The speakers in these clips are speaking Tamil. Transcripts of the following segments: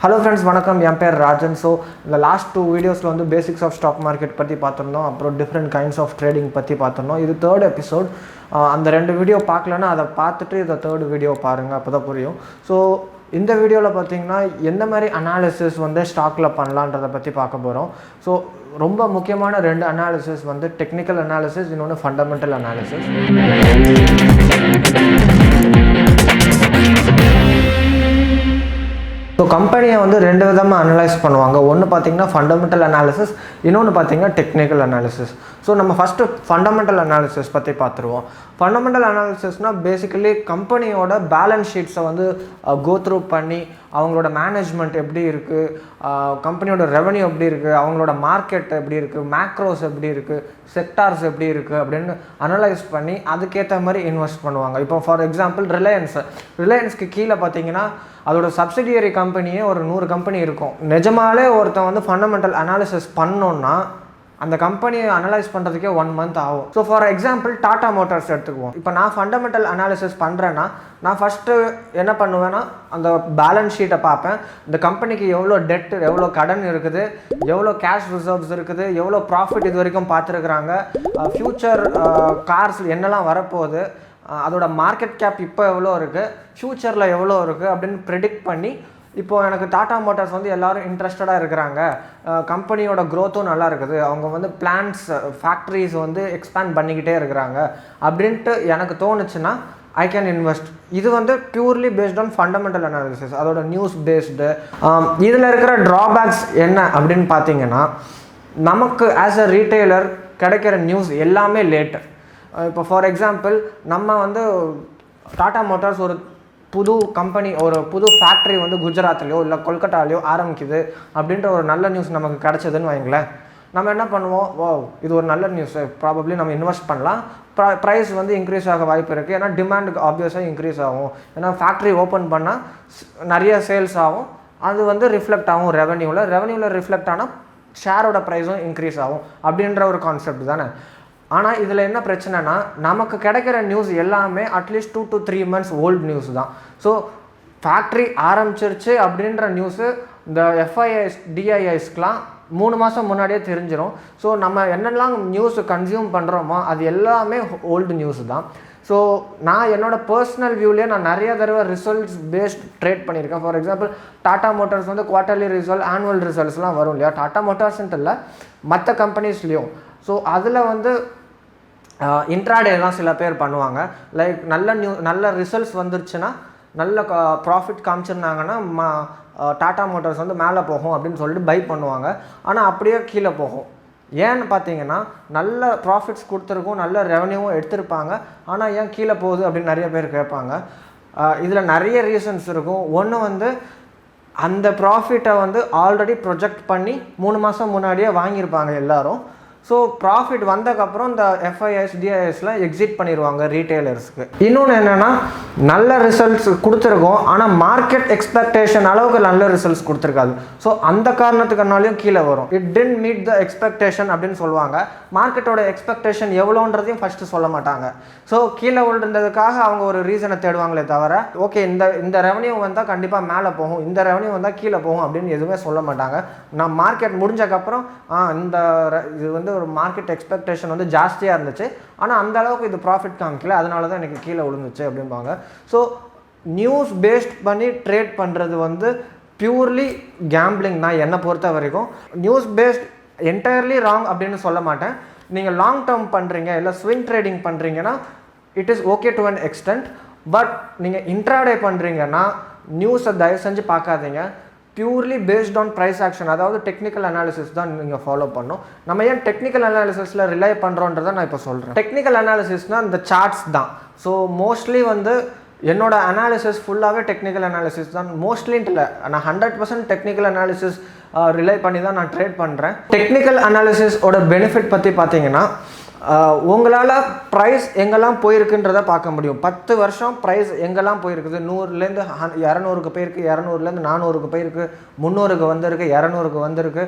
Hello friends, வணக்கம். என் பேர் ராஜன். ஸோ இந்த லாஸ்ட் 2 வீடியோஸில் வந்து பேசிக்ஸ் ஆஃப் ஸ்டாக் மார்க்கெட் பற்றி பார்த்துருந்தோம். அப்புறம் டிஃப்ரெண்ட் கைண்ட்ஸ் ஆஃப் ட்ரேடிங் பற்றி பார்த்துருந்தோம். இது 3rd எபிசோட். அந்த 2 வீடியோ பார்க்கலன்னா அதை பார்த்துட்டு இதை 3rd வீடியோ பாருங்கள், அப்போ தான் புரியும். ஸோ இந்த வீடியோவில் பார்த்தீங்கன்னா எந்த மாதிரி அனாலிசிஸ் வந்து ஸ்டாக்கில் பண்ணலான்றதை பற்றி பார்க்க போகிறோம். ஸோ ரொம்ப முக்கியமான 2 அனாலிசிஸ் வந்து டெக்னிக்கல் அனாலிசிஸ், இன்னொன்று ஃபண்டமெண்டல் அனாலிசிஸ். ஸோ கம்பெனியை வந்து 2 விதமாக அனலைஸ் பண்ணுவாங்க. ஒன்று பார்த்தீங்கன்னா ஃபண்டமெண்டல் அனாலிசிஸ், இன்னொன்று பார்த்தீங்கன்னா டெக்னிக்கல் அனாலிசிஸ். ஸோ நம்ம ஃபஸ்ட்டு ஃபண்டமெண்டல் அனாலிசிஸ் பற்றி பார்த்துருவோம். ஃபண்டமெண்டல் அனாலிசிஸ்னால் பேசிக்கலி கம்பெனியோட பேலன்ஸ் ஷீட்ஸை வந்து கோ த்ரூ பண்ணி அவங்களோட மேனேஜ்மெண்ட் எப்படி இருக்குது, கம்பெனியோட ரெவன்யூ எப்படி இருக்குது, அவங்களோட மார்க்கெட் எப்படி இருக்குது, மேக்ரோஸ் எப்படி இருக்குது, செக்டார்ஸ் எப்படி இருக்குது அப்படின்னு அனலைஸ் பண்ணி அதுக்கேற்ற மாதிரி இன்வெஸ்ட் பண்ணுவாங்க. இப்போ ஃபார் எக்ஸாம்பிள் ரிலையன்ஸ்க்கு கீழே பார்த்தீங்கன்னா அதோட சப்சிடியரி கம்பெனியே ஒரு 100 கம்பெனி இருக்கும். நிஜமாலே ஒருத்தன் வந்து ஃபண்டமெண்டல் அனாலிசிஸ் பண்ணோன்னா அந்த கம்பெனியை அனலைஸ் பண்ணுறதுக்கே 1 month ஆகும். So for example Tata Motors எடுத்துக்குவோம். இப்போ நான் ஃபண்டமெண்டல் அனாலிசிஸ் பண்ணுறேன்னா நான் ஃபஸ்ட்டு என்ன பண்ணுவேன்னா அந்த பேலன்ஸ் ஷீட்டை பார்ப்பேன். இந்த கம்பெனிக்கு எவ்வளோ டெட், எவ்வளோ கடன் இருக்குது, எவ்வளோ கேஷ் ரிசர்வ்ஸ் இருக்குது, எவ்வளோ ப்ராஃபிட் இது வரைக்கும் பார்த்துருக்குறாங்க, ஃப்யூச்சர் கார்ஸ் என்னெல்லாம் வரப்போகுது, அதோட மார்க்கெட் கேப் இப்போ எவ்வளோ இருக்குது, ஃப்யூச்சரில் எவ்வளோ இருக்குது அப்படின்னு ப்ரெடிக்ட் பண்ணி, இப்போது எனக்கு டாடா மோட்டார்ஸ் வந்து எல்லோரும் இன்ட்ரெஸ்டடாக இருக்கிறாங்க, கம்பெனியோட க்ரோத்தும் நல்லா இருக்குது, அவங்க வந்து பிளான்ஸ் ஃபேக்ட்ரிஸ் வந்து எக்ஸ்பேண்ட் பண்ணிக்கிட்டே இருக்கிறாங்க அப்படின்ட்டு எனக்கு தோணுச்சுன்னா ஐ கேன் இன்வெஸ்ட். இது வந்து purely based on fundamental analysis, அதோட நியூஸ் பேஸ்டு. இதில் இருக்கிற ட்ராபேக்ஸ் என்ன அப்படின்னு பார்த்தீங்கன்னா, நமக்கு ஆஸ் அ ரீட்டெய்லர் கிடைக்கிற நியூஸ் எல்லாமே லேட்டு. இப்போ ஃபார் எக்ஸாம்பிள் நம்ம வந்து டாடா மோட்டார்ஸ் ஒரு புது கம்பெனி, ஒரு புது ஃபேக்ட்ரி வந்து குஜராத்லேயோ இல்லை கொல்கட்டாலேயோ ஆரம்பிக்குது அப்படின்ற ஒரு நல்ல நியூஸ் நமக்கு கிடச்சதுன்னு வைங்களேன். நம்ம என்ன பண்ணுவோம், இது ஒரு நல்ல நியூஸு, ப்ராபப்ளி நம்ம இன்வெஸ்ட் பண்ணலாம், ப்ரைஸ் வந்து இன்க்ரீஸ் ஆக வாய்ப்பு இருக்குது. ஏன்னா டிமாண்டுக்கு ஆப்வியஸாக இன்க்ரீஸ் ஆகும், ஏன்னா ஃபேக்ட்ரி ஓப்பன் பண்ணால் நிறைய சேல்ஸ் ஆகும், அது வந்து ரிஃப்ளெக்ட் ஆகும் ரெவன்யூவில் ரிஃப்ளெக்ட் ஆனால் ஷேரோட ப்ரைஸும் இன்க்ரீஸ் ஆகும் அப்படின்ற ஒரு கான்செப்ட் தானே. ஆனால் இதில் என்ன பிரச்சனைனா, நமக்கு கிடைக்கிற நியூஸ் எல்லாமே at least 2 to 3 months old news தான். ஸோ ஃபேக்ட்ரி ஆரம்பிச்சிருச்சு அப்படின்ற நியூஸு இந்த எஃப்ஐஐஸ் டிஐஐஸ்க்கெலாம் 3 மாதம் முன்னாடியே தெரிஞ்சிடும். ஸோ நம்ம என்னெல்லாம் நியூஸ் கன்சியூம் பண்ணுறோமோ அது எல்லாமே ஓல்டு நியூஸ் தான். ஸோ நான் என்னோடய பர்சனல் வியூலேயே நான் நிறைய தடவை ரிசல்ட்ஸ் பேஸ்ட் ட்ரேட் பண்ணியிருக்கேன். ஃபார் எக்ஸாம்பிள் டாடா மோட்டார்ஸ் வந்து குவார்ட்டர்லி ரிசல்ட், ஆனுவல் ரிசல்ட்ஸ்லாம் வரும் இல்லையா, டாடா மோட்டார்ஸ்ன்ட்டு இல்லை மற்ற கம்பெனிஸ்லேயும். ஸோ அதில் வந்து இன்ட்ராடேலாம் சில பேர் பண்ணுவாங்க. லைக் நல்ல ரிசல்ட்ஸ் வந்துருச்சுன்னா, நல்ல ப்ராஃபிட் காமிச்சிருந்தாங்கன்னா டாடா மோட்டார்ஸ் வந்து மேலே போகும் அப்படின்னு சொல்லிட்டு பை பண்ணுவாங்க. ஆனால் அப்படியே கீழே போகும். ஏன்னு பார்த்தீங்கன்னா நல்ல ப்ராஃபிட்ஸ் கொடுத்துருக்கும், நல்ல ரெவன்யூவும் எடுத்திருப்பாங்க, ஆனால் ஏன் கீழே போகுது அப்படின்னு நிறைய பேர் கேட்பாங்க. இதில் நிறைய ரீசன்ஸ் இருக்கும். ஒன்று வந்து அந்த ப்ராஃபிட்டை வந்து ஆல்ரெடி ப்ரொஜெக்ட் பண்ணி 3 மாதம் முன்னாடியே வாங்கியிருப்பாங்க எல்லோரும். ஸோ ப்ராஃபிட் வந்ததுக்கப்புறம் இந்த எஃப்ஐஎஸ் டிஐஎஸ்லாம் எக்ஸிட் பண்ணிடுவாங்க ரீட்டெய்லர்ஸ்க்கு. இன்னொன்று என்னென்னா, நல்ல ரிசல்ட்ஸ் கொடுத்துருக்கோம், ஆனால் மார்க்கெட் எக்ஸ்பெக்டேஷன் அளவுக்கு நல்ல ரிசல்ட்ஸ் கொடுத்துருக்காது. ஸோ அந்த காரணத்துக்குனாலையும் கீழே வரும். It didn't meet the expectation அப்படின்னு சொல்லுவாங்க. மார்க்கெட்டோட எக்ஸ்பெக்டேஷன் எவ்வளோன்றதையும் ஃபஸ்ட்டு சொல்ல மாட்டாங்க. ஸோ கீழே விழுந்ததுக்காக அவங்க ஒரு ரீசனை தேடுவாங்களே தவிர, ஓகே இந்த ரெவன்யூ வந்தால் கண்டிப்பாக மேலே போகும், இந்த ரெவன்யூ வந்தால் கீழே போகும் அப்படின்னு எதுவுமே சொல்ல மாட்டாங்க. நான் மார்க்கெட் முடிஞ்சக்கப்புறம் இது வந்து ஒரு மார்க்கெட் எக்ஸ்பெக்டேஷன் வந்து ஜாஸ்தியாக இருந்துச்சு, ஆனால் அந்த அளவுக்கு இது ப்ராஃபிட் காமிக்கல, அதனால தான் எனக்கு கீழே விழுந்துச்சு அப்படிம்பாங்க. ஸோ நியூஸ் பேஸ்ட் பண்ணி ட்ரேட் பண்ணுறது வந்து பியூர்லி கேம்பிளிங் தான் என்னை பொறுத்த வரைக்கும். நியூஸ் பேஸ்ட் என்டையர்லி ராங் அப்படின்னு சொல்ல மாட்டேன். நீங்கள் லாங் டேர்ம் பண்ணுறீங்க இல்லை ஸ்விங் ட்ரேடிங் பண்ணுறீங்கன்னா it is okay to an extent. But நீங்கள் இன்ட்ராடே பண்ணுறீங்கன்னா நியூஸை தயவு செஞ்சு பார்க்காதீங்க. Purely based on price action, அதாவது டெக்னிக்கல் அனாலிசிஸ் தான் நீங்கள் ஃபாலோ பண்ணணும். நம்ம ஏன் டெக்னிக்கல் அனாலிசிஸில் ரிலை பண்ணுறோன்றதை நான் இப்போ சொல்கிறேன். டெக்னிக்கல் அனாலிசிஸ்னால் இந்த சார்ட்ஸ் தான். ஸோ மோஸ்ட்லி வந்து என்னோடய அனாலிசிஸ் ஃபுல்லாகவே டெக்னிக்கல் அனாலிசிஸ் தான். மோஸ்ட்லின்ட்டு இல்லை, நான் 100% டெக்னிக்கல் அனாலிசிஸ் ரிலை பண்ணி தான் நான் ட்ரேட் பண்ணுறேன். டெக்னிக்கல் அனாலிசிஸோட பெனிஃபிட் பற்றி பார்த்தீங்கன்னா, உங்களால் ப்ரைஸ் எங்கெல்லாம் போயிருக்குன்றதை பார்க்க முடியும். 10 வருஷம் ப்ரைஸ் எங்கெல்லாம் போயிருக்குது, 100லேருந்து 200க்கு போயிருக்கு, 200லேருந்து 400க்கு போயிருக்கு, 300க்கு வந்திருக்கு, 200க்கு வந்திருக்கு.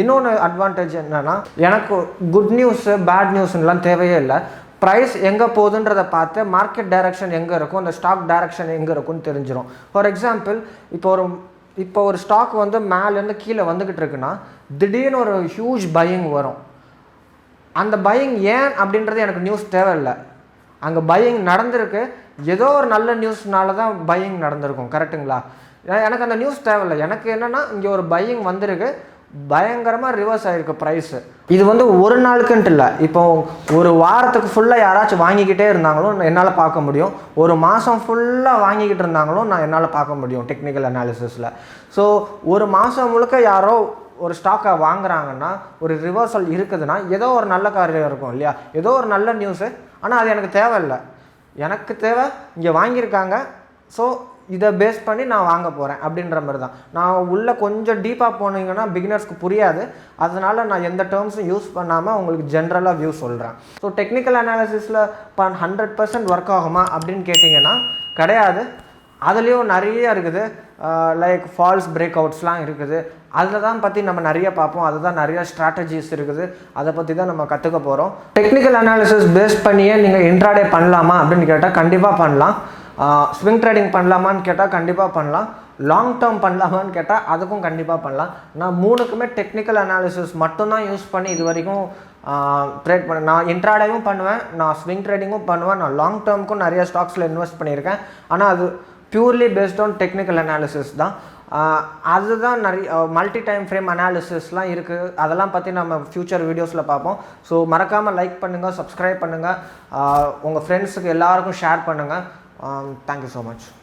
இன்னொன்று அட்வான்டேஜ் என்னென்னா, எனக்கு குட் நியூஸு பேட் நியூஸ்லாம் தேவையே இல்லை. ப்ரைஸ் எங்கே போகுதுன்றதை பார்த்து மார்க்கெட் டைரக்ஷன் எங்கே இருக்கும், அந்த ஸ்டாக் டைரக்ஷன் எங்கே இருக்குன்னு தெரிஞ்சிடும். ஃபார் எக்ஸாம்பிள், இப்போ ஒரு இப்போ ஒரு ஸ்டாக் வந்து மேலேருந்து கீழே வந்துக்கிட்டு இருக்குன்னா திடீர்னு ஒரு ஹியூஜ் பையிங் வரும். அந்த பையிங் ஏன் அப்படின்றது எனக்கு நியூஸ் தேவையில்லை. அங்கே பையிங் நடந்திருக்கு, ஏதோ ஒரு நல்ல நியூஸ்னால தான் பையிங் நடந்திருக்கும். கரெக்டுங்களா? எனக்கு அந்த நியூஸ் தேவையில்லை. எனக்கு என்னென்னா இங்கே ஒரு பையிங் வந்திருக்கு, பயங்கரமாக ரிவர்ஸ் ஆகிருக்கு ப்ரைஸு. இது வந்து ஒரு நாளுக்குன்ட்டு இல்லை, இப்போ ஒரு வாரத்துக்கு ஃபுல்லாக யாராச்சும் வாங்கிக்கிட்டே இருந்தாங்களும் என்னால் பார்க்க முடியும். ஒரு மாதம் ஃபுல்லாக வாங்கிக்கிட்டு இருந்தாங்களும் என்னால் பார்க்க முடியும் டெக்னிக்கல் அனாலிசிஸில். ஸோ ஒரு மாதம் முழுக்க யாரோ ஒரு ஸ்டாக்கை வாங்குறாங்கன்னா, ஒரு ரிவர்சல் இருக்குதுன்னா ஏதோ ஒரு நல்ல காரியம் இருக்கும் இல்லையா, ஏதோ ஒரு நல்ல நியூஸு. ஆனால் அது எனக்கு தேவையில்லை. எனக்கு தேவை இங்கே வாங்கியிருக்காங்க, ஸோ இதை பேஸ் பண்ணி நான் வாங்க போகிறேன் அப்படின்ற மாதிரி தான். நான் உள்ளே கொஞ்சம் டீப்பாக போனீங்கன்னா பிகினர்ஸ்க்கு புரியாது, அதனால் நான் எந்த டேர்ம்ஸும் யூஸ் பண்ணாமல் உங்களுக்கு ஜென்ரலாக வியூ சொல்கிறேன். ஸோ டெக்னிக்கல் அனாலிசிஸில் 100% ஒர்க் ஆகுமா அப்படின்னு கேட்டிங்கன்னா கிடையாது. அதுலேயும் நிறைய இருக்குது, லைக் ஃபால்ஸ் பிரேக் அவுட்ஸ்லாம் இருக்குது. அதில் தான் பற்றி நம்ம நிறைய பார்ப்போம். அதுதான் நிறைய ஸ்ட்ராட்டஜிஸ் இருக்குது, அதை பற்றி தான் நம்ம கற்றுக்க போகிறோம். டெக்னிக்கல் அனாலிசிஸ் பேஸ் பண்ணியே நீங்கள் இன்ட்ராடே பண்ணலாமா அப்படின்னு கேட்டால் கண்டிப்பாக பண்ணலாம். ஸ்விங் ட்ரேடிங் பண்ணலாமான்னு கேட்டால் கண்டிப்பாக பண்ணலாம். லாங் டேர்ம் பண்ணலாமான்னு கேட்டால் அதுக்கும் கண்டிப்பாக பண்ணலாம். நான் மூணுக்குமே டெக்னிக்கல் அனாலிசிஸ் மட்டும்தான் யூஸ் பண்ணி இது வரைக்கும் ட்ரேட் பண்ண. நான் இன்ட்ராடேவும் பண்ணுவேன், நான் ஸ்விங் ட்ரேடிங்கும் பண்ணுவேன், நான் லாங் டேர்முக்கும் நிறைய ஸ்டாக்ஸில் இன்வெஸ்ட் பண்ணியிருக்கேன். ஆனால் அது purely based on technical analysis தான். அதுதான் நிறைய மல்டி டைம் ஃப்ரேம் அனாலிசிஸ்லாம் இருக்குது, அதெல்லாம் பற்றி நம்ம ஃப்யூச்சர் வீடியோஸில் பார்ப்போம். ஸோ மறக்காமல் லைக் பண்ணுங்கள், சப்ஸ்கிரைப் பண்ணுங்கள், உங்கள் ஃப்ரெண்ட்ஸுக்கு எல்லாருக்கும் ஷேர் பண்ணுங்கள். Thank you so much.